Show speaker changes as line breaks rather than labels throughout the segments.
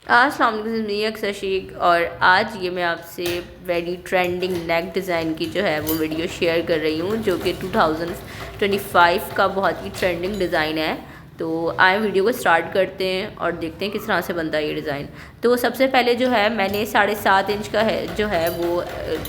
अस्सलाम वालेकुम, मैं अक्सर शेख और आज ये मैं आपसे वेरी ट्रेंडिंग नेक डिज़ाइन की जो है वो वीडियो शेयर कर रही हूँ, जो कि 2025 का बहुत ही ट्रेंडिंग डिज़ाइन है। तो आए वीडियो को स्टार्ट करते हैं और देखते हैं किस तरह से बनता है ये डिज़ाइन। तो सबसे पहले जो है मैंने 7.5 इंच का है जो है वो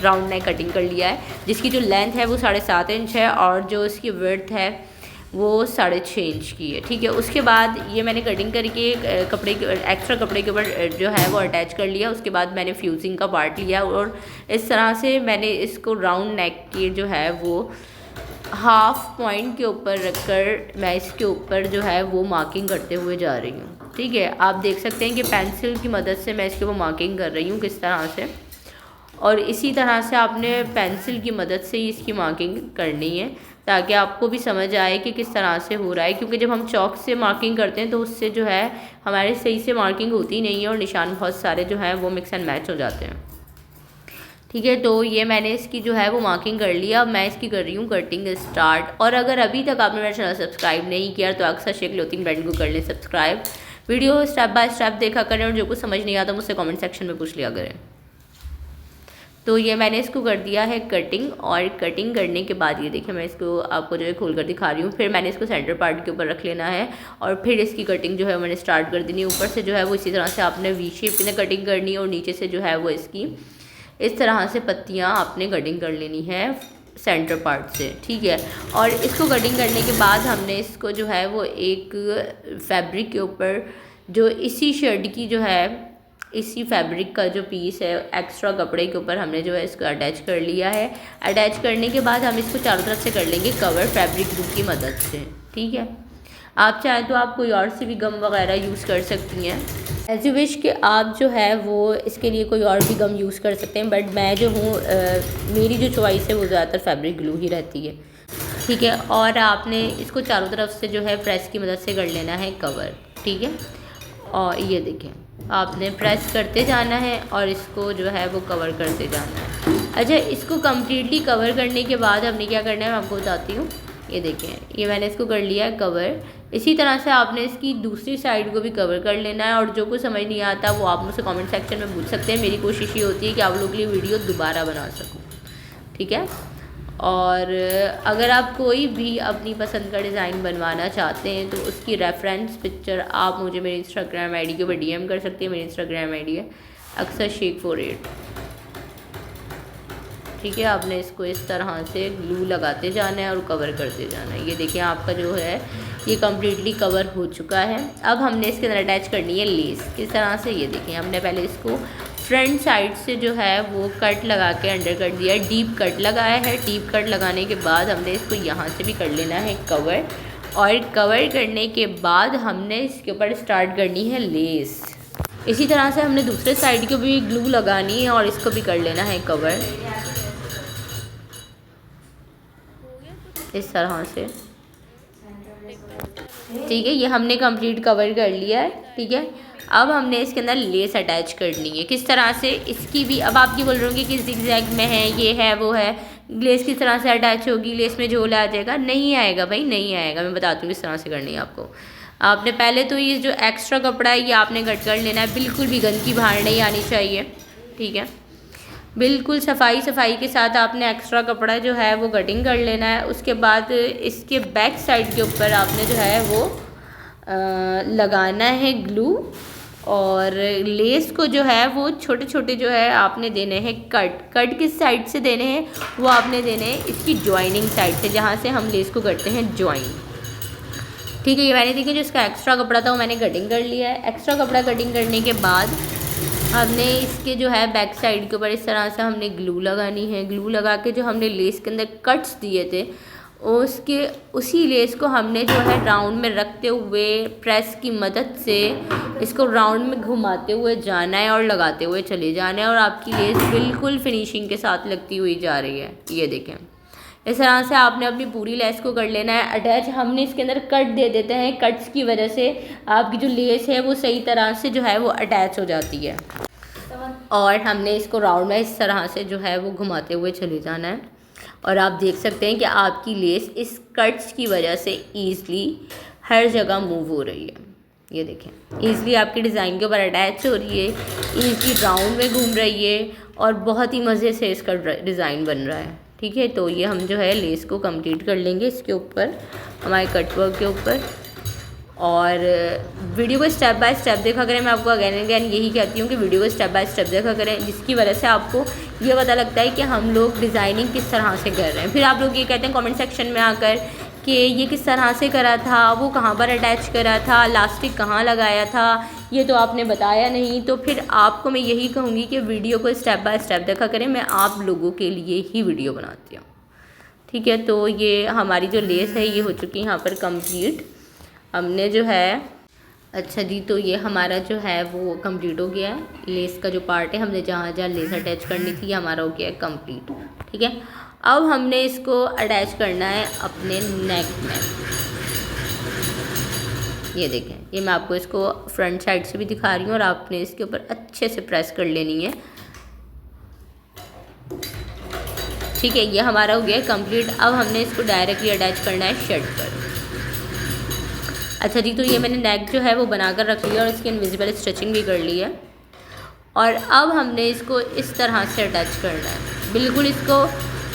राउंड नेक कटिंग कर लिया है, जिसकी जो लेंथ है वो 7.5 इंच है और जो इसकी विड्थ है वो 6.5 इंच की है। ठीक है, उसके बाद ये मैंने कटिंग करके कपड़े के एक्स्ट्रा कपड़े के ऊपर जो है वो अटैच कर लिया। उसके बाद मैंने फ्यूजिंग का पार्ट लिया और इस तरह से मैंने इसको राउंड नेक की जो है वो हाफ पॉइंट के ऊपर रखकर मैं इसके ऊपर जो है वो मार्किंग करते हुए जा रही हूँ। ठीक है, आप देख सकते हैं कि पेंसिल की मदद से मैं इसके ऊपर मार्किंग कर रही हूँ किस तरह से, और इसी तरह से आपने पेंसिल की मदद से ही इसकी मार्किंग करनी है ताकि आपको भी समझ आए कि किस तरह से हो रहा है। क्योंकि जब हम चॉक से मार्किंग करते हैं तो उससे जो है हमारे सही से मार्किंग होती नहीं है और निशान बहुत सारे जो हैं वो मिक्स एंड मैच हो जाते हैं। ठीक है, तो ये मैंने इसकी जो है वो मार्किंग कर लिया। अब मैं इसकी कर रही हूँ कटिंग स्टार्ट। और अगर अभी तक आपने मेरा चैनल सब्सक्राइब नहीं किया तो अक्सर शेख क्लोथिंग ब्रांड को कर लें subscribe. Video step by step देखा करें और जो कुछ समझ नहीं आता मुझसे कमेंट सेक्शन में पूछ लिया करें। तो ये मैंने इसको कर दिया है कटिंग, और कटिंग करने के बाद ये देखिए मैं इसको आपको जो है खोल कर दिखा रही हूँ। फिर मैंने इसको सेंटर पार्ट के ऊपर रख लेना है और फिर इसकी कटिंग जो है मैंने स्टार्ट कर देनी है। ऊपर से जो है वो इसी तरह से आपने वी शेप में कटिंग करनी है और नीचे से जो है वो इसकी इस तरह से पत्तियाँ आपने कटिंग कर लेनी है सेंटर पार्ट से। ठीक है, और इसको कटिंग करने के बाद हमने इसको जो है वो एक फैब्रिक के ऊपर जो इसी शर्ट की जो है इसी फैब्रिक का जो पीस है एक्स्ट्रा कपड़े के ऊपर हमने जो है इसको अटैच कर लिया है। अटैच करने के बाद हम इसको चारों तरफ से कर लेंगे कवर फैब्रिक ग्लू की मदद से। ठीक है, आप चाहें तो आप कोई और से भी गम वगैरह यूज़ कर सकती हैं एज यू विश कि आप जो है वो इसके लिए कोई और भी गम यूज़ कर सकते हैं, बट मैं जो हूँ मेरी जो चॉइस है वो ज़्यादातर फैब्रिक ग्लू ही रहती है। ठीक है, और आपने इसको चारों तरफ से जो है प्रेस की मदद से कर लेना है कवर। ठीक है, और ये देखें आपने प्रेस करते जाना है और इसको जो है वो कवर करते जाना है। अच्छा, इसको कम्प्लीटली कवर करने के बाद हमने क्या करना है मैं आपको बताती हूँ। ये देखें ये मैंने इसको कर लिया है कवर। इसी तरह से आपने इसकी दूसरी साइड को भी कवर कर लेना है, और जो कुछ समझ नहीं आता वो आप मुझसे कमेंट सेक्शन में पूछ सकते हैं। मेरी कोशिश ये होती है कि आप लोगों के लिए वीडियो दोबारा बना सकूँ। ठीक है, और अगर आप कोई भी अपनी पसंद का डिज़ाइन बनवाना चाहते हैं तो उसकी रेफरेंस पिक्चर आप मुझे मेरे इंस्टाग्राम आईडी के ऊपर डीएम कर सकते हैं। मेरी इंस्टाग्राम आईडी है अक्सर शेख 48। ठीक है, आपने इसको इस तरह से ग्लू लगाते जाना है और कवर करते जाना है। ये देखिए आपका जो है ये कम्प्लीटली कवर हो चुका है। अब हमने इसके अंदर अटैच करनी है लेस। किस तरह से, ये देखिए हमने पहले इसको फ्रंट साइड से जो है वो कट लगा के अंडर कट दिया है, डीप कट लगाया है। डीप कट लगाने के बाद हमने इसको यहाँ से भी कर लेना है कवर, और कवर करने के बाद हमने इसके ऊपर स्टार्ट करनी है लेस। इसी तरह से हमने दूसरे साइड को भी ग्लू लगानी है और इसको भी कर लेना है कवर इस तरह से। ठीक है, ये हमने कंप्लीट कवर कर लिया है। ठीक है, अब हमने इसके अंदर लेस अटैच करनी है। किस तरह से, इसकी भी अब आप ये बोल रहे होंगे कि जिगजैग में है, ये है, वो है, लेस किस तरह से अटैच होगी, लेस में झोल आ जाएगा? नहीं आएगा भाई, नहीं आएगा। मैं बताती हूँ किस तरह से करनी है आपको। आपने पहले तो ये जो एक्स्ट्रा कपड़ा है ये आपने कट कर लेना है। बिल्कुल भी गंदगी बाहर नहीं आनी चाहिए। ठीक है, बिल्कुल सफाई के साथ आपने एक्स्ट्रा कपड़ा जो है वो कटिंग कर लेना है। उसके बाद इसके बैक साइड के ऊपर आपने जो है वो लगाना है ग्लू, और लेस को जो है वो छोटे छोटे जो है आपने देने हैं कट किस साइड से देने हैं वो आपने देने हैं इसकी ज्वाइनिंग साइड से, जहाँ से हम लेस को करते हैं ज्वाइन। ठीक है, ये मैंने देखिए जो इसका एक्स्ट्रा कपड़ा था वो मैंने कटिंग कर लिया है। एक्स्ट्रा कपड़ा कटिंग करने के बाद हमने इसके जो है बैक साइड के ऊपर इस तरह से हमने ग्लू लगानी है। ग्लू लगा के जो हमने लेस के अंदर कट्स दिए थे उसके उसी लेस को हमने जो है राउंड में रखते हुए प्रेस की मदद से इसको राउंड में घुमाते हुए जाना है और लगाते हुए चले जाना है, और आपकी लेस बिल्कुल फिनिशिंग के साथ लगती हुई जा रही है। ये देखें इस तरह से आपने अपनी पूरी लेस को कर लेना है अटैच। हमने इसके अंदर कट दे देते हैं, कट्स की वजह से आपकी जो लेस है वो सही तरह से जो है वो अटैच हो जाती है, और हमने इसको राउंड में इस तरह से जो है वो घुमाते हुए चले जाना है। और आप देख सकते हैं कि आपकी लेस इस कट्स की वजह से ईज़िली हर जगह मूव हो रही है। ये देखें, ईज़िली आपकी डिज़ाइन के ऊपर अटैच हो रही है, ईज़िली राउंड में घूम रही है और बहुत ही मज़े से इसका डिज़ाइन बन रहा है। ठीक है, तो ये हम जो है लेस को कंप्लीट कर लेंगे इसके ऊपर, हमारे कटवर्क के ऊपर। और वीडियो को स्टेप बाय स्टेप देखा करें। मैं आपको अगेन अगेन यही कहती हूँ कि वीडियो को स्टेप बाय स्टेप देखा करें, जिसकी वजह से आपको ये पता लगता है कि हम लोग डिज़ाइनिंग किस तरह से कर रहे हैं। फिर आप लोग ये कहते हैं कमेंट सेक्शन में आकर कि ये किस तरह से करा था, वो कहाँ पर अटैच करा था, इलास्टिक कहाँ लगाया था, ये तो आपने बताया नहीं। तो फिर आपको मैं यही कहूँगी कि वीडियो को स्टेप बाय स्टेप देखा करें। मैं आप लोगों के लिए ही वीडियो बनाती हूँ। ठीक है, तो ये हमारी जो लेस है ये हो चुकी है यहाँ पर कंप्लीट। हमने जो है, अच्छा जी, तो ये हमारा जो है वो कंप्लीट हो गया है। लेस का जो पार्ट है, हमने जहाँ जहाँ लेस अटैच करनी थी, ये हमारा हो गया है कंप्लीट। ठीक है, अब हमने इसको अटैच करना है अपने नेक में। ये देखें, ये मैं आपको इसको फ्रंट साइड से भी दिखा रही हूँ और आपने इसके ऊपर अच्छे से प्रेस कर लेनी है। ठीक है, ये हमारा हो गया है कंप्लीट। अब हमने इसको डायरेक्टली अटैच करना है शर्ट पर। अच्छा जी, तो ये मैंने नेक जो है वो बनाकर रख लिया और इसकी इनविजिबल स्टिचिंग भी कर ली है। और अब हमने इसको इस तरह से अटैच करना है। बिल्कुल इसको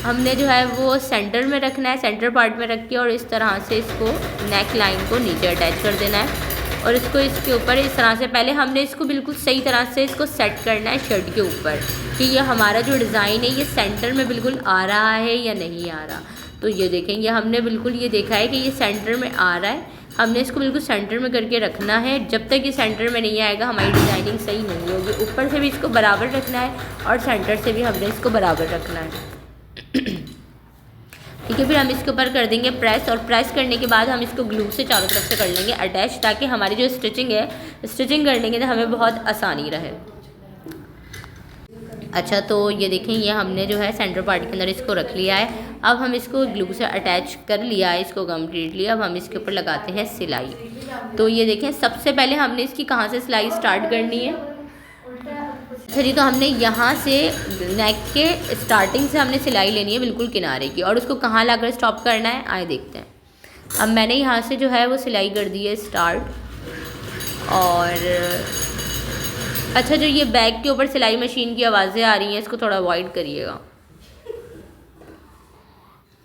हमने जो है वो सेंटर में रखना है, सेंटर पार्ट में रख के, और इस तरह से इसको नेक लाइन को नीचे अटैच कर देना है। और इसको इसके ऊपर इस तरह से पहले हमने इसको बिल्कुल सही तरह से इसको सेट करना है शर्ट के ऊपर कि ये हमारा जो डिज़ाइन है ये सेंटर में बिल्कुल आ रहा है या नहीं आ रहा। तो ये देखेंगे, हमने बिल्कुल ये देखा है कि ये सेंटर में आ रहा है। हमने इसको बिल्कुल सेंटर में करके रखना है। जब तक ये सेंटर में नहीं आएगा हमारी डिज़ाइनिंग सही नहीं होगी। ऊपर से भी इसको बराबर रखना है और सेंटर से भी हमने इसको बराबर रखना है। ठीक है, फिर हम इसके ऊपर कर देंगे प्रेस, और प्रेस करने के बाद हम इसको ग्लू से चारों तरफ से कर लेंगे अटैच, ताकि हमारी जो स्टिचिंग है, स्टिचिंग करने के लिए हमें बहुत आसानी रहे। अच्छा, तो ये देखें, ये हमने जो है सेंटर पार्ट के अंदर इसको रख लिया है। अब हम इसको ग्लू से अटैच कर लिया है इसको कम्प्लीटली। अब हम इसके ऊपर लगाते हैं सिलाई। तो ये देखें, सबसे पहले हमने इसकी कहाँ से सिलाई स्टार्ट करनी है। अच्छा जी, तो हमने यहाँ से नेक के स्टार्टिंग से हमने सिलाई लेनी है बिल्कुल किनारे की, और उसको कहाँ लाकर स्टॉप करना है आए देखते हैं। अब मैंने यहाँ से जो है वो सिलाई कर दी है स्टार्ट। और अच्छा, जो ये बैक के ऊपर सिलाई मशीन की आवाज़ें आ रही हैं इसको थोड़ा अवॉइड करिएगा।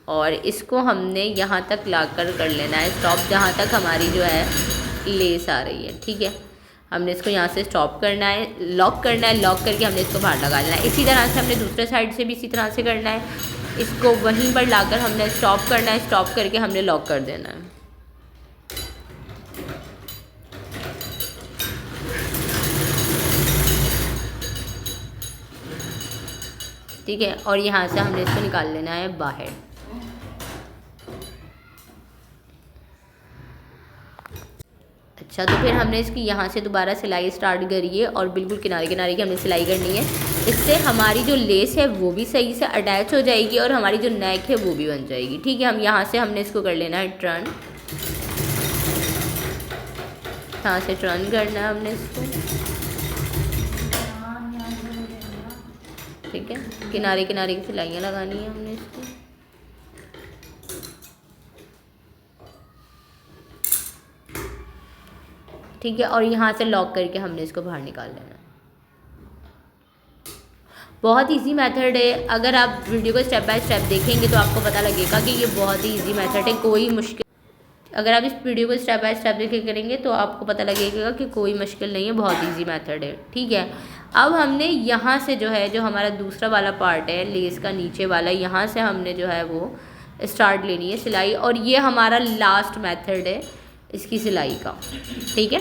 और इसको हमने यहाँ तक लाकर कर लेना है स्टॉप, जहाँ तक हमारी जो है लेस आ रही है। ठीक है, हमने इसको यहाँ से स्टॉप करना है, लॉक करना है, लॉक करके हमने इसको बाहर लगा लेना है। इसी तरह से हमने दूसरे साइड से भी इसी तरह से करना है। इसको वहीं पर लाकर हमने स्टॉप करना है, स्टॉप करके हमने लॉक कर देना है। ठीक है, और यहाँ से हमने इसको निकाल लेना है बाहर। अच्छा, तो फिर हमने इसकी यहाँ से दोबारा सिलाई स्टार्ट करी है और बिल्कुल किनारे किनारे की हमने सिलाई करनी है। इससे हमारी जो लेस है वो भी सही से अटैच हो जाएगी और हमारी जो नेक है वो भी बन जाएगी। ठीक है, हम यहाँ से हमने इसको कर लेना है टर्न। यहाँ से टर्न करना है हमने इसको। ठीक है, किनारे किनारे की सिलाइयाँ लगानी है हमने इसको। ठीक है, और यहाँ से लॉक करके हमने इसको बाहर निकाल लेना है। बहुत इजी मेथड है। अगर आप वीडियो को स्टेप बाय स्टेप देखेंगे तो आपको पता लगेगा कि ये बहुत ही इजी मेथड है, कोई मुश्किल। अगर आप इस वीडियो को स्टेप बाय स्टेप देखे करेंगे तो आपको पता लगेगा कि कोई मुश्किल नहीं है, बहुत इजी मेथड है। ठीक है, अब हमने यहाँ से जो है, जो हमारा दूसरा वाला पार्ट है लेस का नीचे वाला, यहाँ से हमने जो है वो स्टार्ट लेनी है सिलाई, और ये हमारा लास्ट मेथड है इसकी सिलाई का। ठीक है,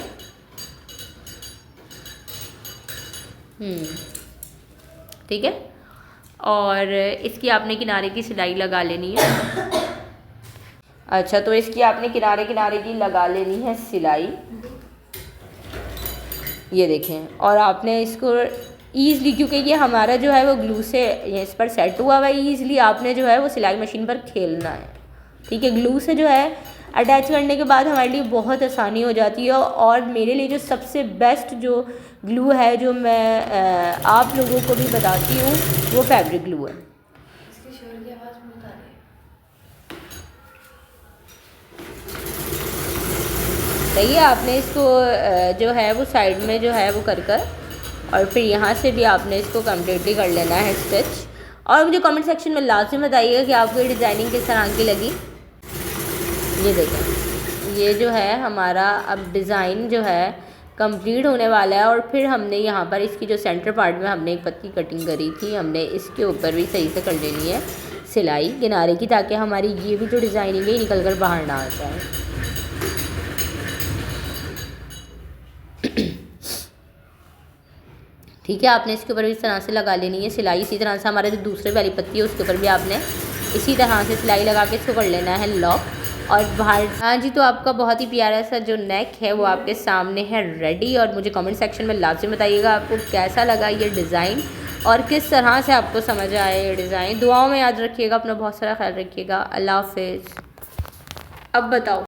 ठीक है, और इसकी आपने किनारे की सिलाई लगा लेनी है। अच्छा, तो इसकी आपने किनारे किनारे की लगा लेनी है सिलाई। ये देखें, और आपने इसको ईज़िली, क्योंकि ये हमारा जो है वो ग्लू से इस पर सेट हुआ हुआ है, ईज़िली आपने जो है वो सिलाई मशीन पर खेलना है। ठीक है, ग्लू से जो है अटैच करने के बाद हमारे लिए बहुत आसानी हो जाती है। और मेरे लिए जो सबसे बेस्ट जो ग्लू है, जो मैं आप लोगों को भी बताती हूँ, वो फैब्रिक ग्लू है।
इसकी शोर की आवाज़ बहुत आ रही है।
सही है। आपने इसको जो है वो साइड में जो है वो कर और फिर यहाँ से भी आपने इसको कम्प्लीटली कर लेना है स्टिच। और मुझे कमेंट सेक्शन में लाजमी बताइएगा कि आपको ये डिज़ाइनिंग किस तरह की लगी। ये देखें, ये जो है हमारा अब डिज़ाइन जो है कंप्लीट होने वाला है। और फिर हमने यहाँ पर इसकी जो सेंटर पार्ट में हमने एक पत्ती कटिंग करी थी, हमने इसके ऊपर भी सही से कर लेनी है सिलाई किनारे की, ताकि हमारी ये भी जो डिज़ाइनिंग है निकल कर बाहर ना आ जाए। ठीक है, आपने इसके ऊपर भी इस तरह से लगा लेनी है सिलाई। इसी तरह से हमारे जो दूसरे वाली पत्ती है उसके ऊपर भी आपने इसी तरह से सिलाई लगा के इसको कर लेना है लॉक और बाहर। हाँ जी, तो आपका बहुत ही प्यारा सा जो नेक है वो आपके सामने है रेडी। और मुझे कमेंट सेक्शन में लाजमी बताइएगा आपको कैसा लगा ये डिज़ाइन और किस तरह से आपको समझ आया ये डिज़ाइन। दुआओं में याद रखिएगा, अपना बहुत सारा ख्याल रखिएगा। अल्लाह हाफिज़। अब बताओ।